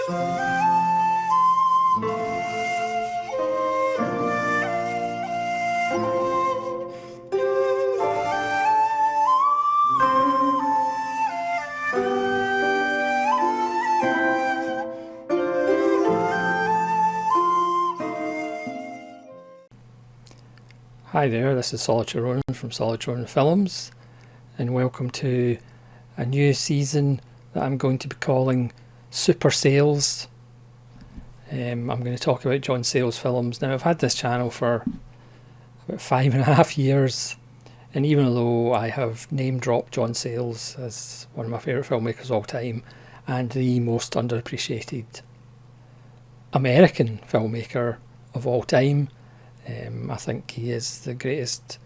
Hi there, this is Solitary Ronan from Solitary Ronan Films, and welcome to a new season that I'm going to be calling Super Sayles. I'm going to talk about John Sayles films. Now, I've had this channel for about 5.5 years, and even though I have name dropped John Sayles as one of my favourite filmmakers of all time and the most underappreciated American filmmaker of all time, I think he is the greatest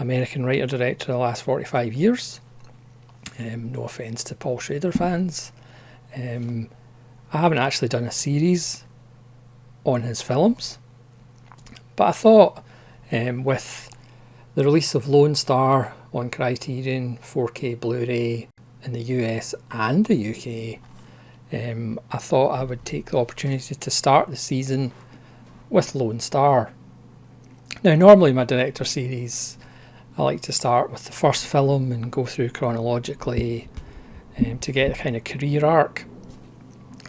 American writer-director of the last 45 years. No offence to Paul Schrader fans. I haven't actually done a series on his films, but I thought with the release of Lone Star on Criterion 4K Blu-ray in the US and the UK, I thought I would take the opportunity to start the season with Lone Star. Now, normally my director series, I like to start with the first film and go through chronologically to get a kind of career arc.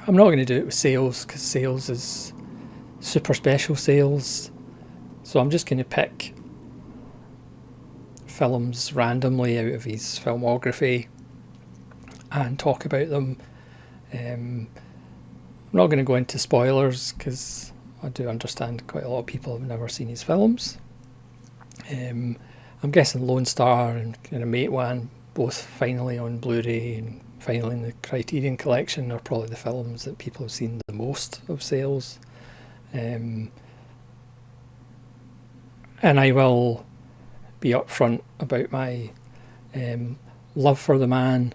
I'm not going to do it with Sayles because Sayles is super special Sayles, so I'm just going to pick films randomly out of his filmography and talk about them. I'm not going to go into spoilers because I do understand quite a lot of people have never seen his films. I'm guessing Lone Star and Mate One, both finally on Blu-ray and finally in the Criterion Collection, are probably the films that people have seen the most of Sayles. And I will be upfront about my love for the man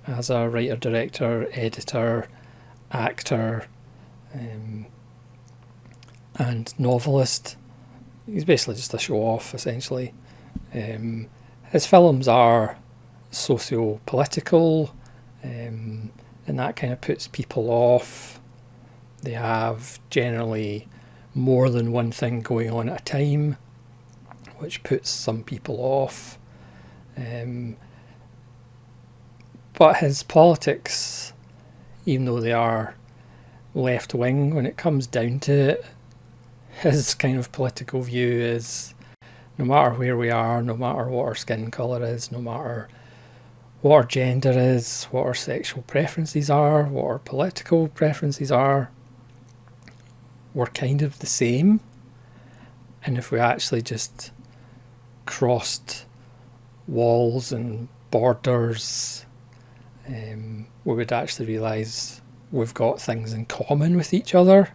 as a writer, director, editor, actor, and novelist. He's basically just a show-off, essentially. His films are socio-political, and that kind of puts people off. They have generally more than one thing going on at a time, which puts some people off. But his politics, even though they are left-wing, when it comes down to it, his kind of political view is no matter where we are, no matter what our skin colour is, no matter what our gender is, what our sexual preferences are, what our political preferences are, we're kind of the same. And if we actually just crossed walls and borders, we would actually realise we've got things in common with each other.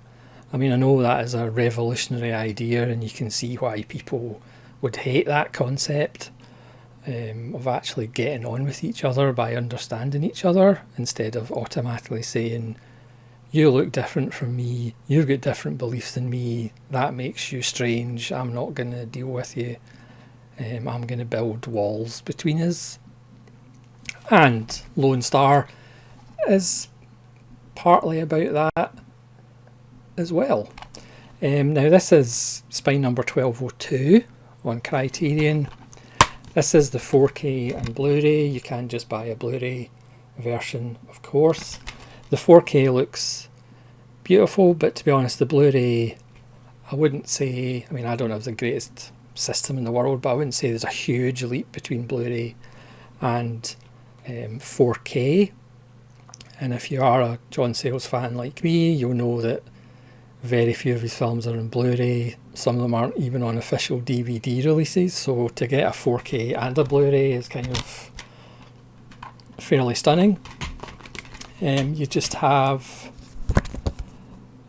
I mean, I know that is a revolutionary idea, and you can see why people would hate that concept of actually getting on with each other by understanding each other instead of automatically saying, you look different from me, you've got different beliefs than me, that makes you strange, I'm not going to deal with you, I'm going to build walls between us. And Lone Star is partly about that as well. Now, this is spine number 1202 on Criterion. This is the 4K and Blu-ray. You can just buy a Blu-ray version, of course. The 4K looks beautiful, but to be honest, the Blu-ray, I wouldn't say, I mean, I don't have the greatest system in the world, but I wouldn't say there's a huge leap between Blu-ray and 4K. And if you are a John Sayles fan like me, you'll know that very few of his films are on Blu-ray. Some of them aren't even on official DVD releases, so to get a 4K and a Blu-ray is kind of fairly stunning. You just have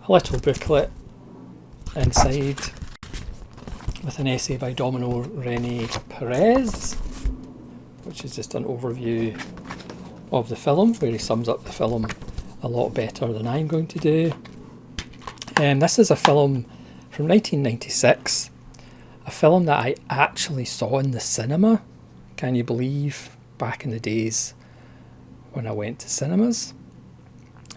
a little booklet inside with an essay by Domino Rene Perez, which is just an overview of the film, where he sums up the film a lot better than I'm going to do. This is a film from 1996, a film that I actually saw in the cinema. Can you believe? Back in the days when I went to cinemas.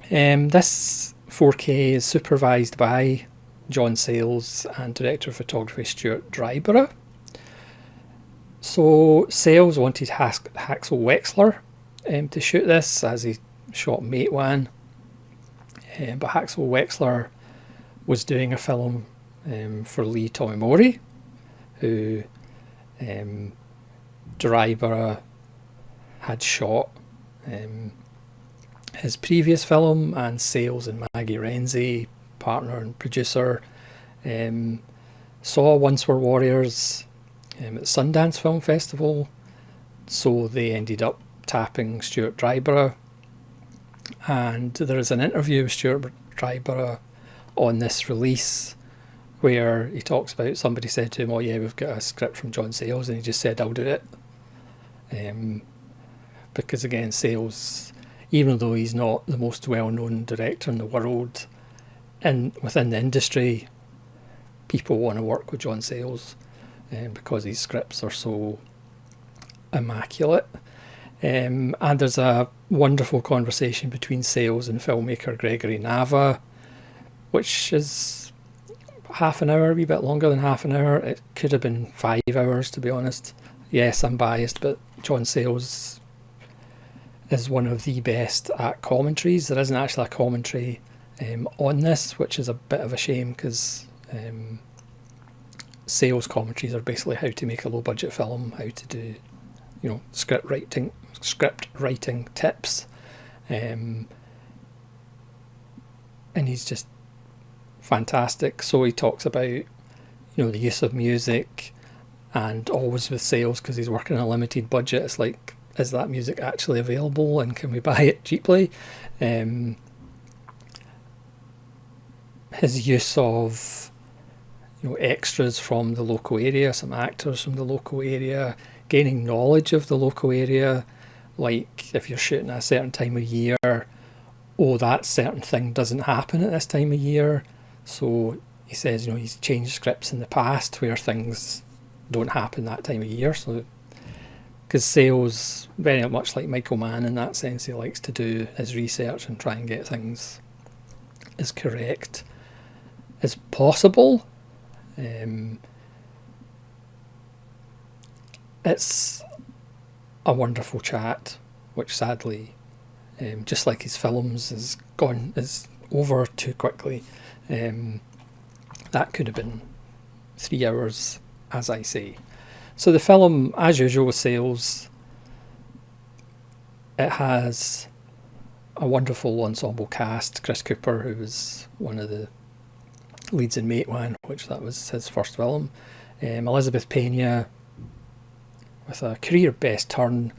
This 4K is supervised by John Sayles and director of photography Stuart Dryborough. So Sayles wanted Haxel Wexler to shoot this, as he shot Matewan, but Haxel Wexler was doing a film for Lee Tomimori, who Dryborough had shot his previous film, and Sayles and Maggie Renzi, partner and producer, saw Once Were Warriors at the Sundance Film Festival, so they ended up tapping Stuart Dryborough, and there is an interview with Stuart Dryborough on this release where he talks about somebody said to him, oh yeah, we've got a script from John Sayles, and he just said, I'll do it. Because again, Sayles, even though he's not the most well-known director in the world, and within the industry, people want to work with John Sayles because his scripts are so immaculate. And there's a wonderful conversation between Sayles and filmmaker Gregory Nava, which is half an hour, a wee bit longer than half an hour. It could have been 5 hours, to be honest. Yes, I'm biased, but John Sayles is one of the best at commentaries. There isn't actually a commentary on this, which is a bit of a shame, because Sayles commentaries are basically how to make a low budget film, how to do, script writing tips, and he's just fantastic. So he talks about the use of music, and always with Sayles, because he's working on a limited budget, it's like, is that music actually available and can we buy it cheaply? His use of extras from the local area, some actors from the local area, gaining knowledge of the local area, like if you're shooting at a certain time of year, that certain thing doesn't happen at this time of year. So he says, he's changed scripts in the past where things don't happen that time of year. So, because Sayles, very much like Michael Mann in that sense, he likes to do his research and try and get things as correct as possible. It's a wonderful chat, which sadly, just like his films, is over too quickly. That could have been 3 hours, as I say. So the film, as usual with Sayles, it has a wonderful ensemble cast. Chris Cooper, who was one of the leads in Matewan, which that was his first film. Elizabeth Pena, with a career best turn.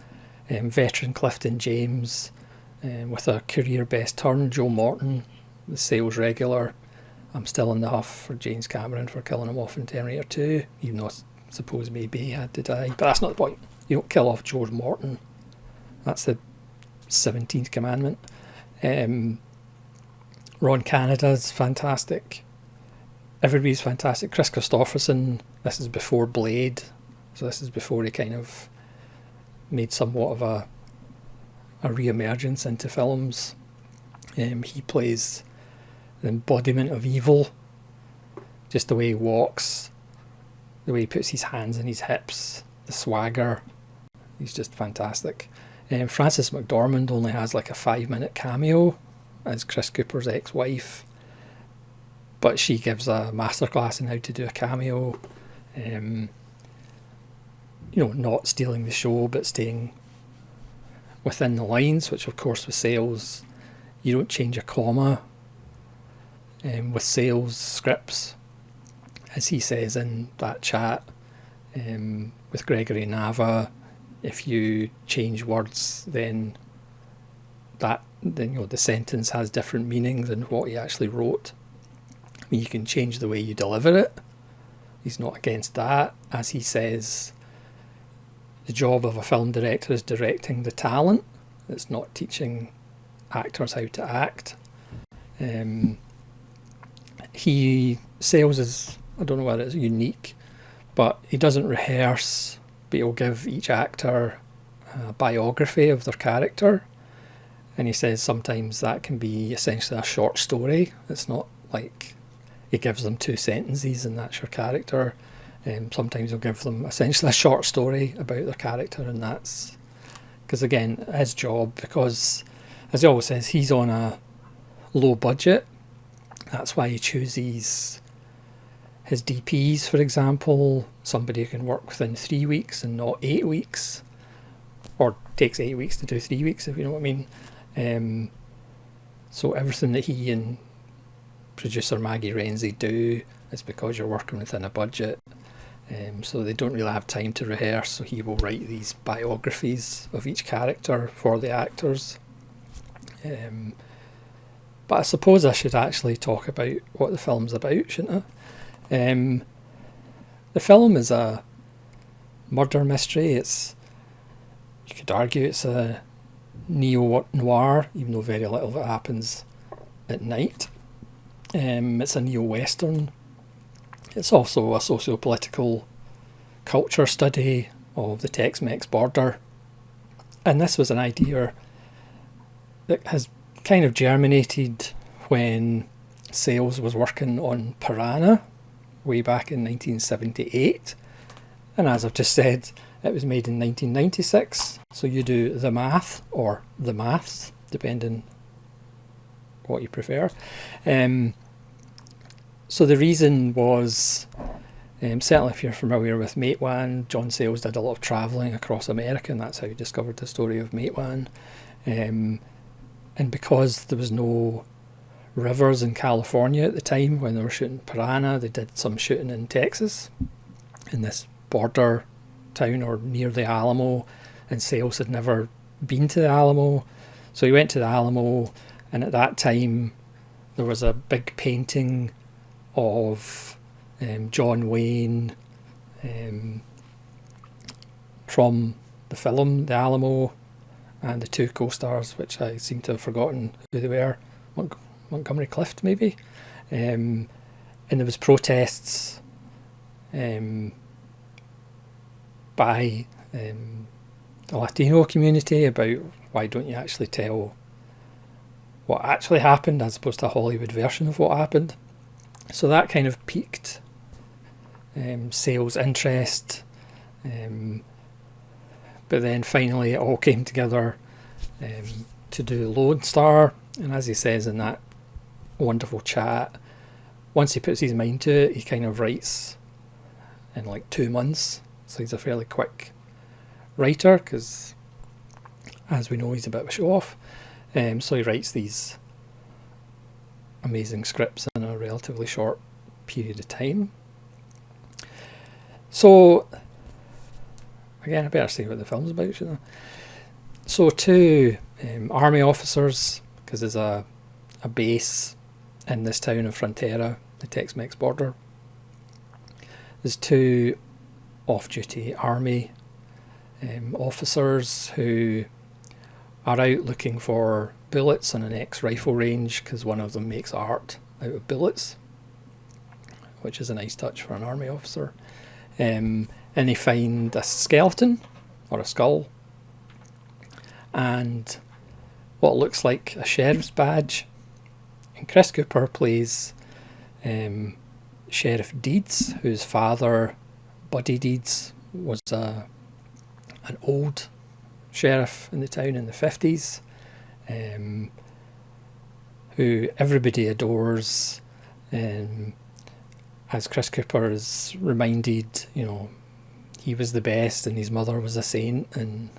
Veteran Clifton James, with a career best turn. Joe Morton, the Sayles regular. I'm still in the huff for James Cameron for killing him off in Terminator 2, even though I suppose maybe he had to die. But that's not the point. You don't kill off George Morton. That's the 17th commandment. Ron Canada's fantastic. Everybody's fantastic. Chris Christopherson, this is before Blade, so this is before he kind of made somewhat of a re-emergence into films. He plays the embodiment of evil, just the way he walks, the way he puts his hands in his hips, the swagger. He's just fantastic. Frances McDormand only has like a 5-minute cameo as Chris Cooper's ex-wife, but she gives a masterclass in how to do a cameo. Not stealing the show, but staying within the lines, which of course with Sayles, you don't change a comma. With Sayles scripts, as he says in that chat with Gregory Nava, if you change words, then the sentence has different meaning than what he actually wrote. I mean, you can change the way you deliver it. He's not against that. As he says, the job of a film director is directing the talent. It's not teaching actors how to act. Sayles is, I don't know whether it's unique, but he doesn't rehearse, but he'll give each actor a biography of their character. And he says sometimes that can be essentially a short story. It's not like he gives them 2 sentences and that's your character. Sometimes he'll give them essentially a short story about their character, and that's because, again, his job, because as he always says, he's on a low budget. That's why he chooses his DPs, for example, somebody who can work within 3 weeks and not 8 weeks, or takes 8 weeks to do 3 weeks, if you know what I mean. So everything that he and producer Maggie Renzi do is because you're working within a budget. So they don't really have time to rehearse, so he will write these biographies of each character for the actors. But I suppose I should actually talk about what the film's about, shouldn't I? The film is a murder mystery. You could argue it's a neo-noir, even though very little of it happens at night. It's a neo-western. It's also a socio-political culture study of the Tex-Mex border. And this was an idea that has kind of germinated when Sayles was working on Piranha way back in 1978. And as I've just said, it was made in 1996. So you do the math, or the maths, depending what you prefer. So the reason was, certainly if you're familiar with Matewan, John Sayles did a lot of travelling across America, and that's how he discovered the story of Matewan. And because there was no rivers in California at the time when they were shooting Piranha, they did some shooting in Texas, in this border town or near the Alamo, and Sayles had never been to the Alamo. So he went to the Alamo, and at that time there was a big painting of John Wayne from the film The Alamo, and the 2 co-stars, which I seem to have forgotten who they were, Montgomery Clift maybe, and there was protests by the Latino community about why don't you actually tell what actually happened as opposed to a Hollywood version of what happened. So that kind of piqued Sayles' interest, but then finally it all came together to do Lone Star. And as he says in that wonderful chat, once he puts his mind to it, he kind of writes in like 2 months. So he's a fairly quick writer because, as we know, he's a bit of a show-off. So he writes these amazing scripts in a relatively short period of time. So, again, I better say what the film's about, shouldn't I? So 2 army officers, because there's a base in this town of Frontera, the Tex-Mex border. There's 2 off-duty army officers who are out looking for bullets on an ex-rifle range because one of them makes art out of bullets, which is a nice touch for an army officer. And they find a skeleton or a skull and what looks like a sheriff's badge. And Chris Cooper plays Sheriff Deeds, whose father, Buddy Deeds, was an old sheriff in the town in the 50s, who everybody adores. As Chris Cooper is reminded, he was the best and his mother was a saint, and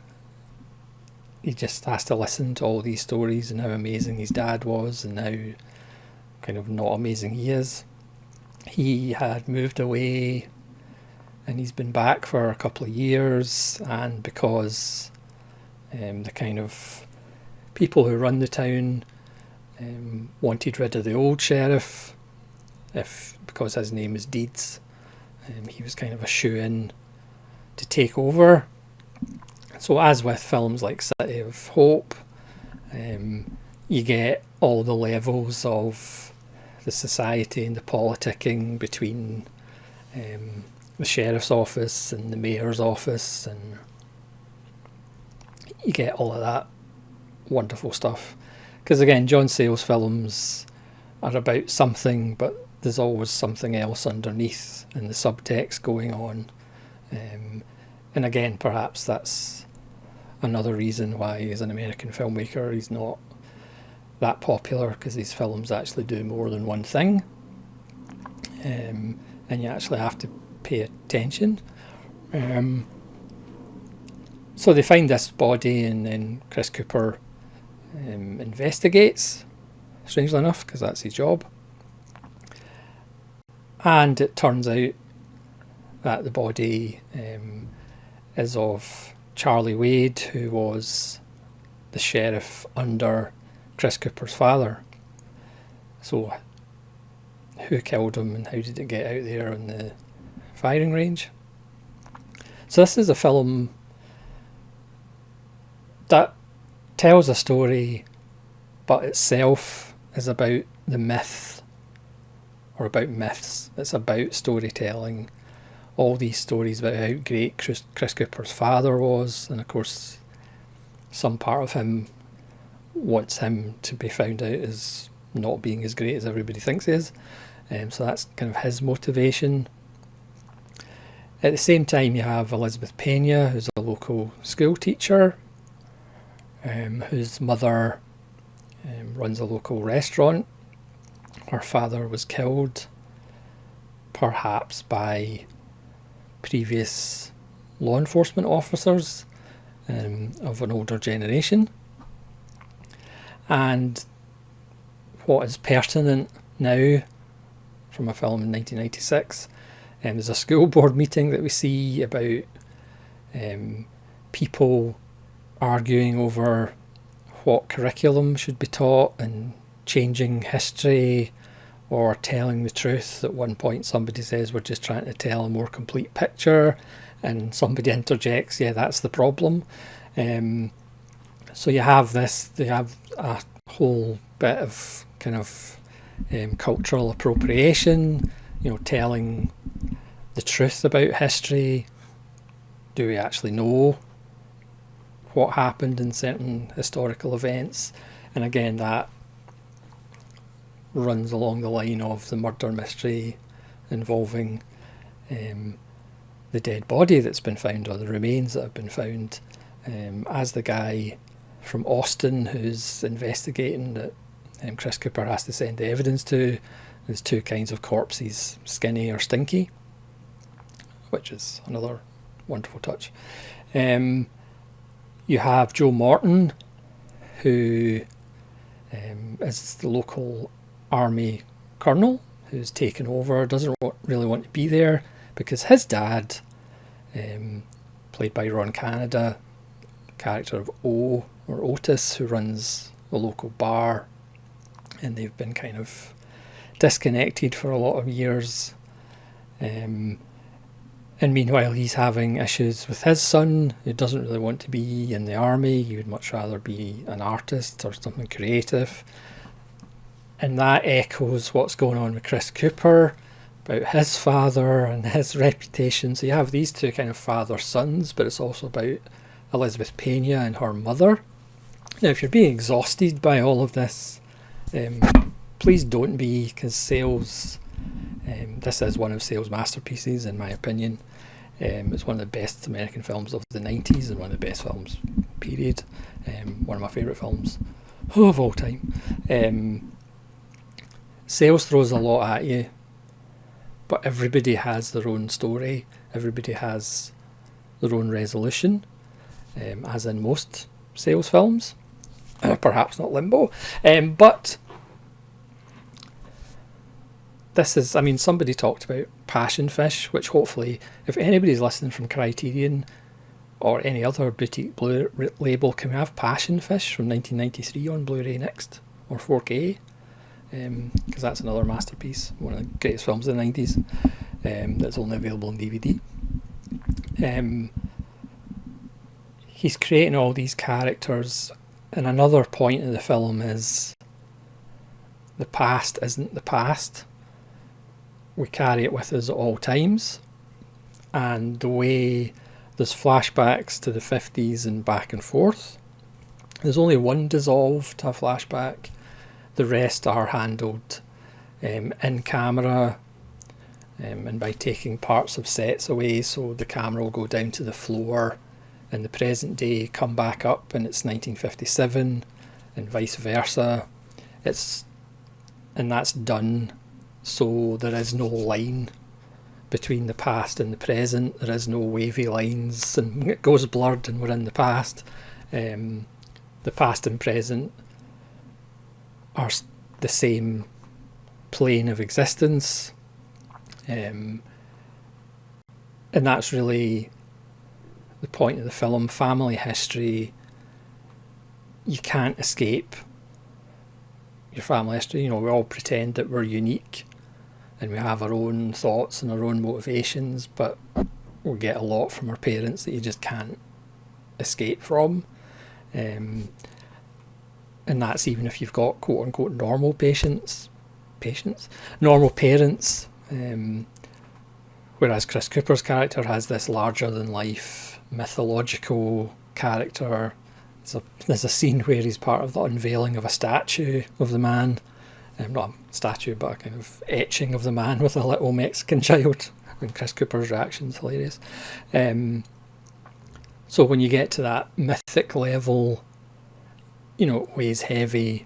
he just has to listen to all these stories and how amazing his dad was and how kind of not amazing he is. He had moved away and he's been back for a couple of years, and because the kind of people who run the town wanted rid of the old sheriff, because his name is Deeds, he was kind of a shoo-in to take over. So as with films like City of Hope, you get all the levels of the society and the politicking between the sheriff's office and the mayor's office, and you get all of that wonderful stuff. Because again, John Sayles films are about something, but there's always something else underneath and the subtext going on. And again, perhaps that's another reason why, as an American filmmaker, he's not that popular, because these films actually do more than one thing. And you actually have to pay attention. So they find this body, and then Chris Cooper investigates, strangely enough, because that's his job. And it turns out that the body is of Charlie Wade, who was the sheriff under Chris Cooper's father. So who killed him, and how did it get out there on the firing range? So this is a film that tells a story, but itself is about the myth, or about myths. It's about storytelling. All these stories about how great Chris Cooper's father was, and of course some part of him wants him to be found out as not being as great as everybody thinks he is. So that's kind of his motivation. At the same time, you have Elizabeth Pena, who's a local school teacher, whose mother runs a local restaurant. Her father was killed, perhaps by previous law enforcement officers of an older generation. And what is pertinent now from a film in 1996, there's a school board meeting that we see about people arguing over what curriculum should be taught, and changing history or telling the truth. At one point somebody says, we're just trying to tell a more complete picture, and somebody interjects, yeah, that's the problem. So you have this, they have a whole bit of kind of cultural appropriation, telling the truth about history. Do we actually know what happened in certain historical events? And again, that runs along the line of the murder mystery involving the dead body that's been found, or the remains that have been found, as the guy from Austin who's investigating that Chris Cooper has to send the evidence to. There's two kinds of corpses, skinny or stinky, which is another wonderful touch. You have Joe Morton, who is the local army colonel who's taken over, doesn't really want to be there, because his dad, played by Ron Canada, character of O, or Otis, who runs a local bar, and they've been kind of disconnected for a lot of years. And meanwhile, he's having issues with his son, who doesn't really want to be in the army. He would much rather be an artist or something creative. And that echoes what's going on with Chris Cooper, about his father and his reputation. So you have these two kind of father-sons, but it's also about Elizabeth Pena and her mother. Now, if you're being exhausted by all of this, please don't be, because Sayles, this is one of Sayles' masterpieces in my opinion. It's one of the best American films of the 90s, and one of the best films, period. One of my favourite films of all time. Sayles throws a lot at you, but everybody has their own story, everybody has their own resolution, as in most Sayles films. Perhaps not Limbo, but this is, somebody talked about Passion Fish, which hopefully, if anybody's listening from Criterion or any other boutique Blu label, can we have Passion Fish from 1993 on Blu-ray next, or 4K? Because that's another masterpiece, one of the greatest films of the 90s, that's only available on DVD. He's creating all these characters, and another point of the film is the past isn't the past. We carry it with us at all times, and the way there's flashbacks to the 50s and back and forth, There's only one dissolved, a flashback. The rest are handled in camera, and by taking parts of sets away, so the camera will go down to the floor in the present day, come back up and it's 1957, and vice versa. And that's done so there is no line between the past and the present. There is no wavy lines and it goes blurred and we're in the past. The past and present are the same plane of existence, and that's really the point of the film. Family history, you can't escape your family history. You know, we all pretend that we're unique and we have our own thoughts and our own motivations, but we get a lot from our parents that you just can't escape from. And that's even if you've got quote unquote normal normal parents. Whereas Chris Cooper's character has this larger than life mythological character. There's a scene where he's part of the unveiling of a statue of the man. Not a statue, but a kind of etching of the man with a little Mexican child. And Chris Cooper's reaction's hilarious. So when you get to that mythic level, you know, it weighs heavy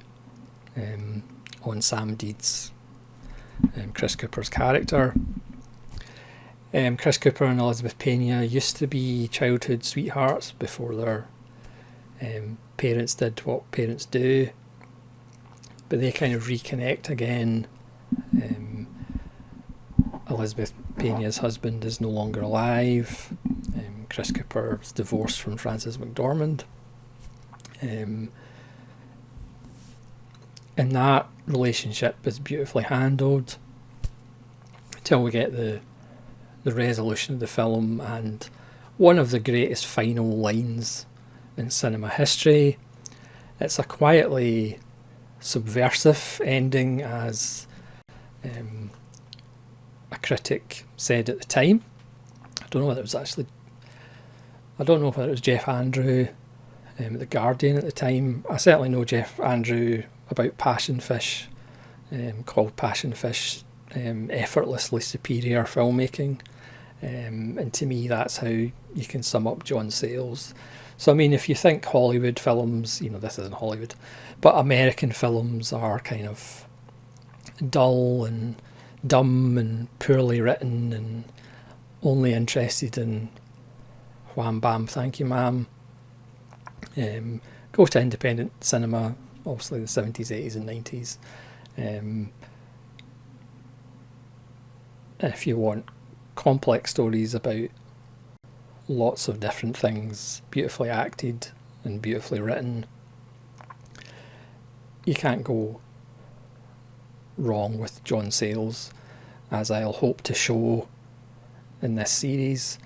on Sam Deed's Chris Cooper's character. Chris Cooper and Elizabeth Pena used to be childhood sweethearts before their parents did what parents do, but they kind of reconnect again. Elizabeth Pena's husband is no longer alive. Chris Cooper's divorced from Frances McDormand. And that relationship is beautifully handled until we get the resolution of the film, and one of the greatest final lines in cinema history. It's a quietly subversive ending, as a critic said at the time. I don't know whether it was Jeff Andrew at The Guardian at the time. I certainly know Jeff Andrew about Passion Fish, called Passion Fish effortlessly superior filmmaking. And to me, that's how you can sum up John Sayles. So, I mean, if you think Hollywood films, you know, this isn't Hollywood, but American films are kind of dull and dumb and poorly written and only interested in wham bam, thank you ma'am. Go to independent cinema, obviously the 70s, 80s and 90s. And if you want complex stories about lots of different things, beautifully acted and beautifully written, you can't go wrong with John Sayles, as I'll hope to show in this series.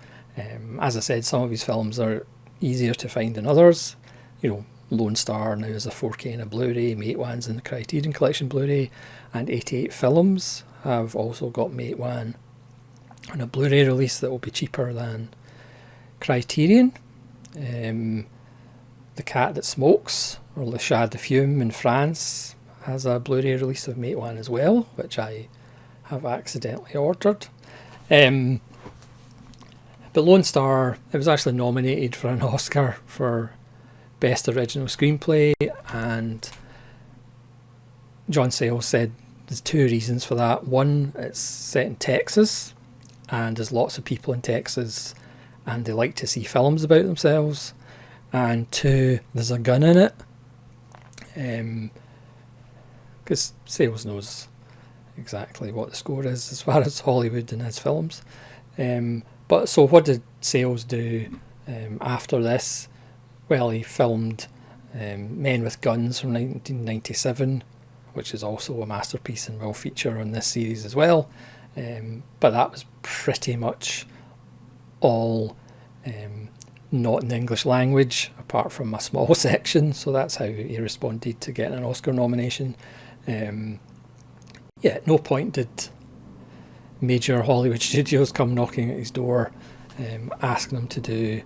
As I said, some of his films are easier to find than others. You know, Lone Star now is a 4K and a Blu-ray, Mate One's in the Criterion Collection Blu-ray, and 88 Films have also got Mate One on a Blu-ray release that will be cheaper than Criterion. The Cat That Smokes, or Le Chat de Fume in France, has a Blu-ray release of Mate One as well, which I have accidentally ordered. But Lone Star, it was actually nominated for an Oscar for Best Original Screenplay, and John Sayles said there's two reasons for that. One, it's set in Texas, and there's lots of people in Texas, and they like to see films about themselves. And two, there's a gun in it, because Sayles knows exactly what the score is as far as Hollywood and his films. But so what did Sayles do after this? Well, he filmed Men with Guns from 1997, which is also a masterpiece and will feature on this series as well. But that was pretty much all not in the English language, apart from a small section. So that's how he responded to getting an Oscar nomination. At no point did major Hollywood studios come knocking at his door, asking him to do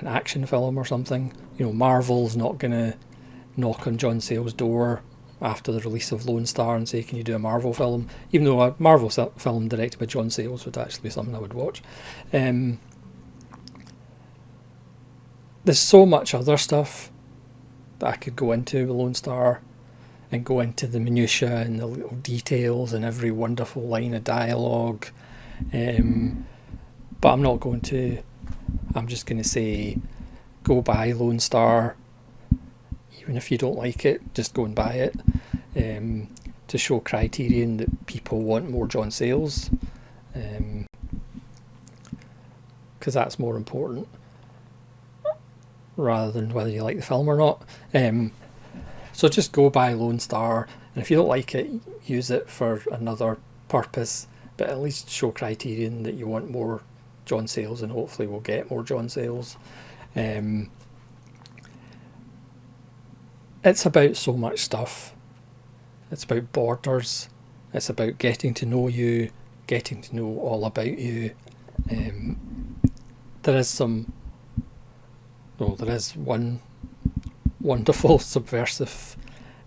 an action film or something. You know, Marvel's not going to knock on John Sayles' door after the release of Lone Star and say, can you do a Marvel film? Even though a Marvel film directed by John Sayles would actually be something I would watch. There's so much other stuff that I could go into with Lone Star and go into the minutiae and the little details and every wonderful line of dialogue. But I'm not going to. I'm just going to say, go buy Lone Star. Even if you don't like it, just go and buy it. To show Criterion that people want more John Sayles. Because that's more important, rather than whether you like the film or not. So just go buy Lone Star, and if you don't like it, use it for another purpose, but at least show Criterion that you want more John Sayles, and hopefully we'll get more John Sayles. It's about so much stuff. It's about borders. It's about getting to know you, getting to know all about you. There is one wonderful subversive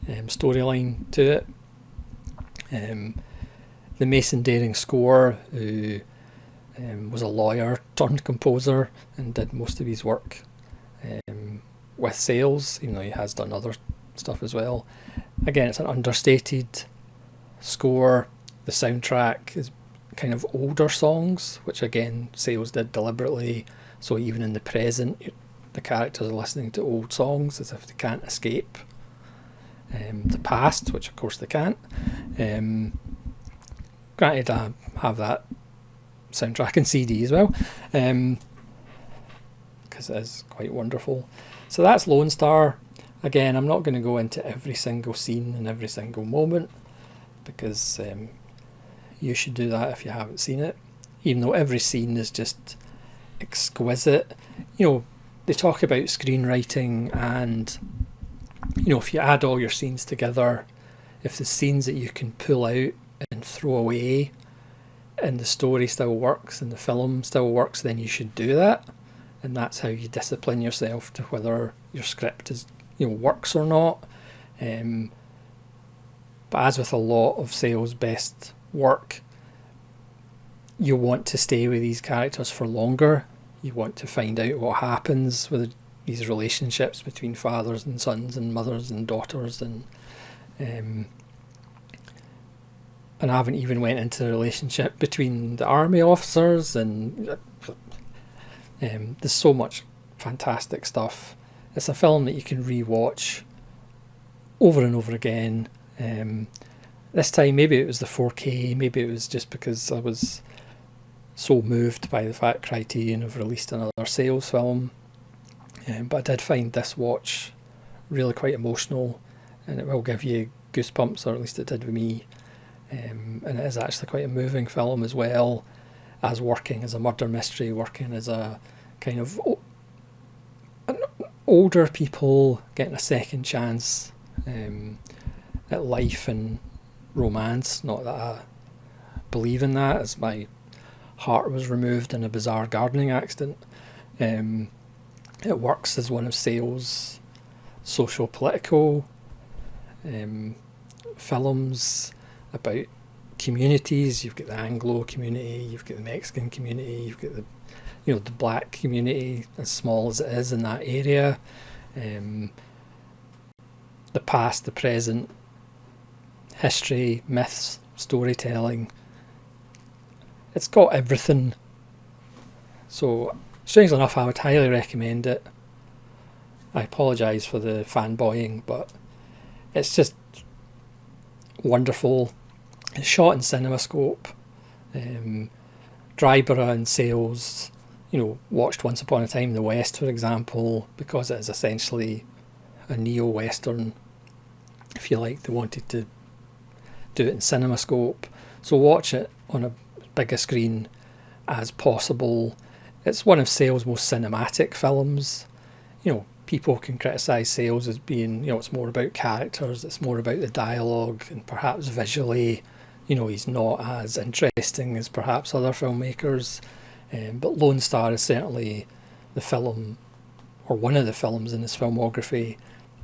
storyline to it. The Mason Daring score, who was a lawyer turned composer and did most of his work with Sayles, even though he has done other stuff as well. Again, it's an understated score. The soundtrack is kind of older songs, which again Sayles did deliberately, so even in the present the characters are listening to old songs as if they can't escape the past, which of course they can't. Granted, I have that soundtrack and CD as well, because it is quite wonderful. So that's Lone Star. Again, I'm not going to go into every single scene and every single moment, because you should do that if you haven't seen it, even though every scene is just exquisite. You know, they talk about screenwriting, and you know, if you add all your scenes together, if the scenes that you can pull out and throw away and the story still works and the film still works, then you should do that. And that's how you discipline yourself to whether your script is, you know, works or not. But as with a lot of Sayles' best work, you want to stay with these characters for longer. You want to find out what happens with these relationships between fathers and sons and mothers and daughters, and I haven't even went into the relationship between the army officers, and there's so much fantastic stuff. It's a film that you can re-watch over and over again. This time maybe it was the 4K, maybe it was just because I was so moved by the fact Criterion have released another Sayles film, but I did find this watch really quite emotional, and it will give you goosebumps, or at least it did with me. And it is actually quite a moving film as well, as working as a murder mystery, working as a kind of older people getting a second chance at life and romance. Not that I believe in that, as my heart was removed in a bizarre gardening accident. It works as one of Sayles' social-political films about communities. You've got the Anglo community, you've got the Mexican community, you've got the, you know, the black community, as small as it is in that area. The past, the present, history, myths, storytelling. It's got everything. So, strangely enough, I would highly recommend it. I apologise for the fanboying, but it's just wonderful. It's shot in CinemaScope. Dryborough and Sayles, you know, watched Once Upon a Time in the West, for example, because it is essentially a neo-western. If you like, they wanted to do it in CinemaScope, so watch it on a bigger screen as possible. It's one of Sayles' most cinematic films. You know, people can criticise Sayles as being, you know, it's more about characters, it's more about the dialogue, and perhaps visually, you know, he's not as interesting as perhaps other filmmakers. But Lone Star is certainly the film or one of the films in his filmography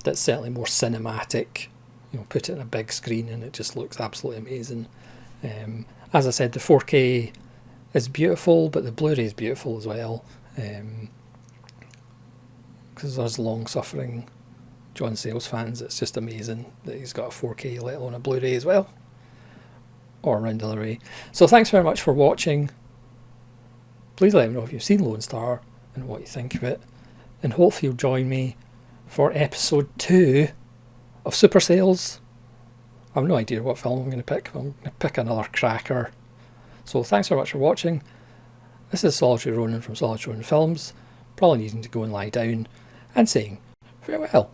that's certainly more cinematic. You know, put it in a big screen and it just looks absolutely amazing. As I said, the 4K is beautiful, but the Blu-ray is beautiful as well. Because there's long-suffering John Sayles fans, it's just amazing that he's got a 4K, let alone a Blu-ray as well, or round delivery. So thanks very much for watching. Please let me know if you've seen Lone Star and what you think of it, and hopefully you'll join me for episode 2 of Super Sayles. I have no idea what film I'm going to pick. I'm going to pick another cracker. So thanks very much for watching. This is Solitary Ronin from Solitary Ronin Films, probably needing to go and lie down and saying farewell.